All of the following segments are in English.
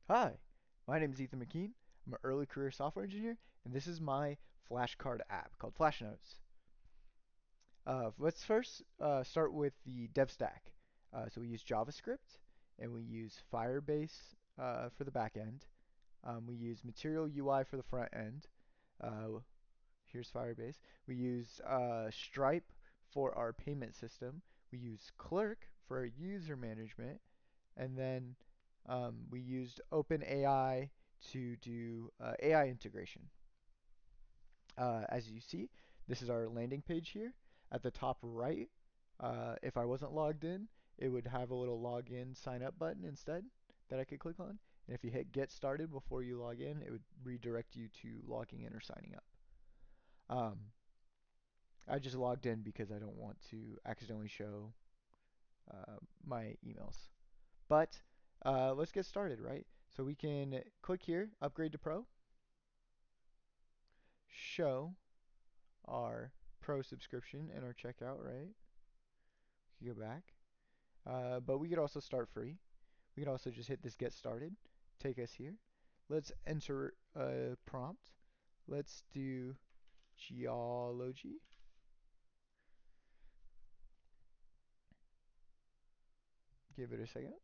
Hi, my name is Ethan McKean. I'm an early career software engineer, and this is my flashcard app called FlashNotes. Let's first start with the dev stack. So we use JavaScript, and we use Firebase for the back end. We use Material UI for the front end. Uh, Here's Firebase. We use Stripe for our payment system. We use Clerk for our user management. And then we used OpenAI to do AI integration. As you see, this is our landing page here. At the top right, if I wasn't logged in, it would have a little login sign up button instead that I could click on. And if you hit get started before you log in, it would redirect you to logging in or signing up. Um, I just logged in because I don't want to accidentally show my emails. But let's get started, right? So we can click here, upgrade to Pro, show our Pro subscription in our checkout, right? We can go back. But we could also start free. We could also just hit this get started, take us here. Let's enter a prompt. Let's do geology. Give it a second.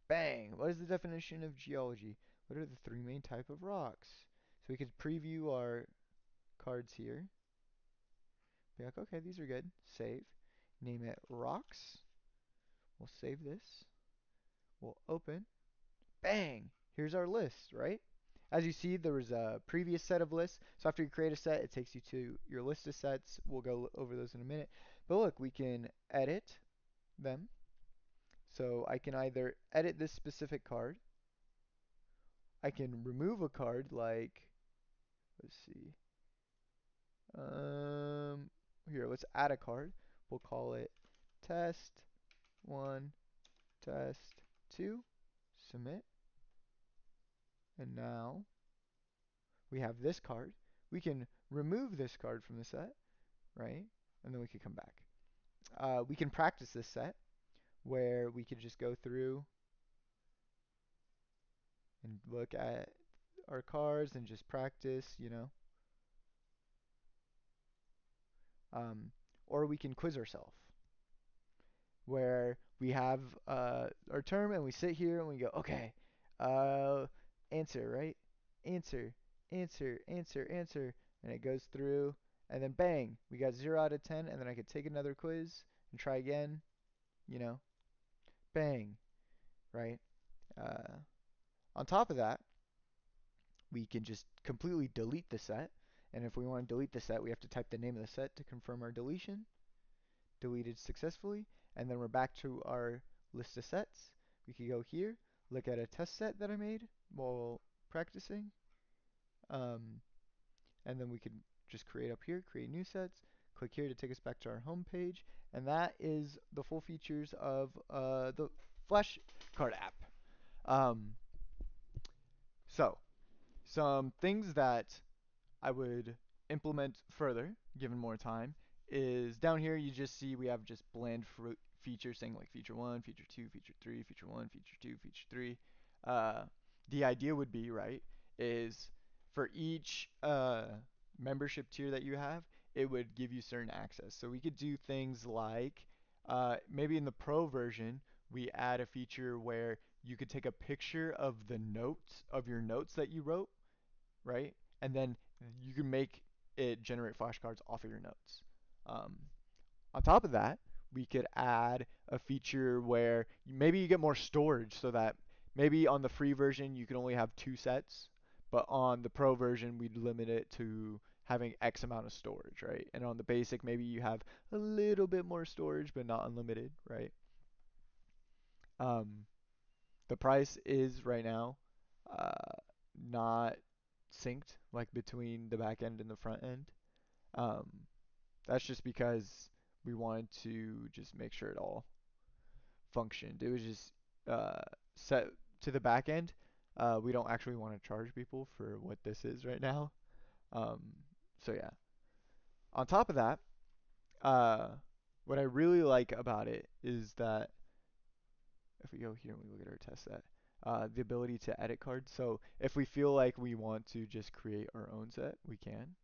Bang! What is the definition of geology? What are the three main type of rocks? So we could preview our cards here. Be like, okay, these are good. Save. Name it rocks. We'll save this. We'll open. Bang! Here's our list, right? As you see, there was a previous set of lists. So after you create a set, it takes you to your list of sets. We'll go over those in a minute. But look, we can edit them. So I can either edit this specific card. I can remove a card like, let's see. Um, Here, let's add a card. We'll call it test 1, test 2, submit. And now we have this card. We can remove this card from the set, right? And then we could come back. We can practice this set where we could just go through and look at our cards and just practice, you know. Um, or we can quiz ourselves where we have our term and we sit here and we go, okay, uh, answer, right? Answer, answer. And it goes through and then bang, we got 0 out of 10 and then I could take another quiz and try again, you know, bang, right? Uh, on top of that, we can just completely delete the set. And if we want to delete the set, we have to type the name of the set to confirm our deletion. Deleted successfully. And then we're back to our list of sets. We could go here, look at a test set that I made while practicing. Um, and then we could just create up here, create new sets. Click here to take us back to our home page. And that is the full features of the Flashcard app. Um, so, some things that I would implement further, given more time, is down here you just see we have just bland features saying like feature 1, feature 2, feature 3, feature 1, feature 2, feature 3. Uh, the idea would be, right, is for each membership tier that you have, it would give you certain access. So we could do things like maybe in the pro version, we add a feature where you could take a picture of the notes of your notes that you wrote, right? And then you can make it generate flashcards off of your notes. Um, on top of that, we could add a feature where maybe you get more storage so that maybe on the free version you can only have 2 sets, but on the pro version we'd limit it to having X amount of storage, right? And on the basic maybe you have a little bit more storage but not unlimited, right? Um, the price is right now not synced like between the back end and the front end. Um, that's just because we wanted to just make sure it all functioned. It was just uh, set to the back end. We don't actually want to charge people for what this is right now. Um, so yeah. On top of that, uh, what I really like about it is that if we go here and we look at our test set, the ability to edit cards. So if we feel like we want to just create our own set, we can.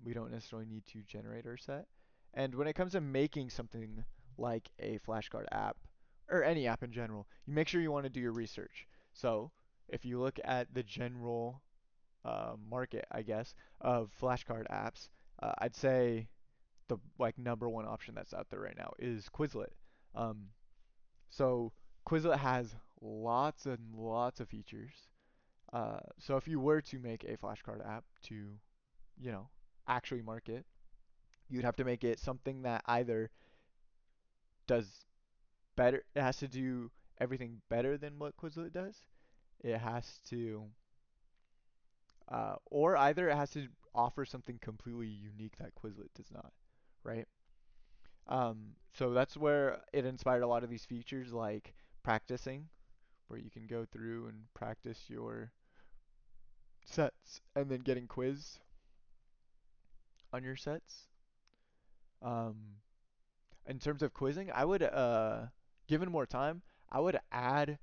We don't necessarily need to generate our set. And when it comes to making something like a flashcard app, or any app in general, you make sure you want to do your research. So if you look at the general market, I guess, of flashcard apps, I'd say the like number one option that's out there right now is Quizlet. Um, so Quizlet has lots and lots of features. So if you were to make a flashcard app to, you know, actually market, you'd have to make it something that either does better, it has to do everything better than what Quizlet does. It has to, or either it has to offer something completely unique that Quizlet does not, right? So that's where it inspired a lot of these features like practicing, where you can go through and practice your sets and then getting quizzed on your sets. Um, in terms of quizzing, I would, given more time, I would add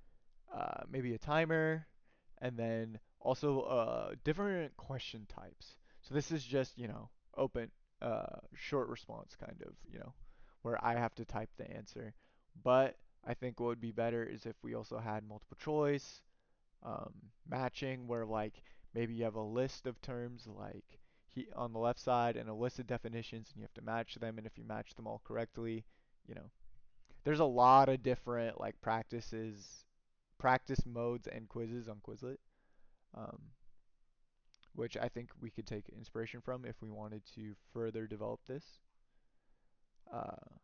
maybe a timer and then also different question types. So this is just, open, short response kind of, where I have to type the answer. But I think what would be better is if we also had multiple choice, matching, where like maybe you have a list of terms like on the left side and a list of definitions and you have to match them, and if you match them all correctly, you know, there's a lot of different like practice modes and quizzes on Quizlet, um, which I think we could take inspiration from if we wanted to further develop this. Uh,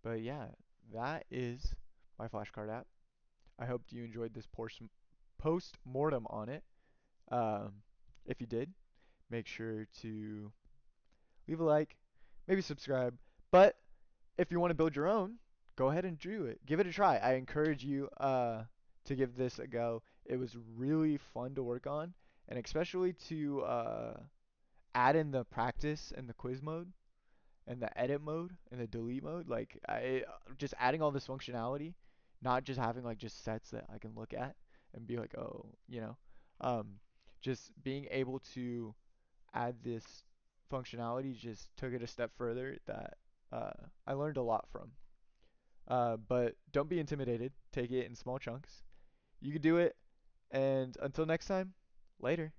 but yeah, that is my flashcard app. I hope you enjoyed this post mortem on it. Um, if you did, make sure to leave a like, maybe subscribe. But if you want to build your own, go ahead and do it. Give it a try. I encourage you to give this a go. It was really fun to work on, and especially to add in the practice and the quiz mode and the edit mode and the delete mode. Like I just adding all this functionality, not just having like just sets that I can look at and be like, oh, um, just being able to add this functionality just took it a step further that I learned a lot from. But don't be intimidated. Take it in small chunks. You can do it. And until next time, later.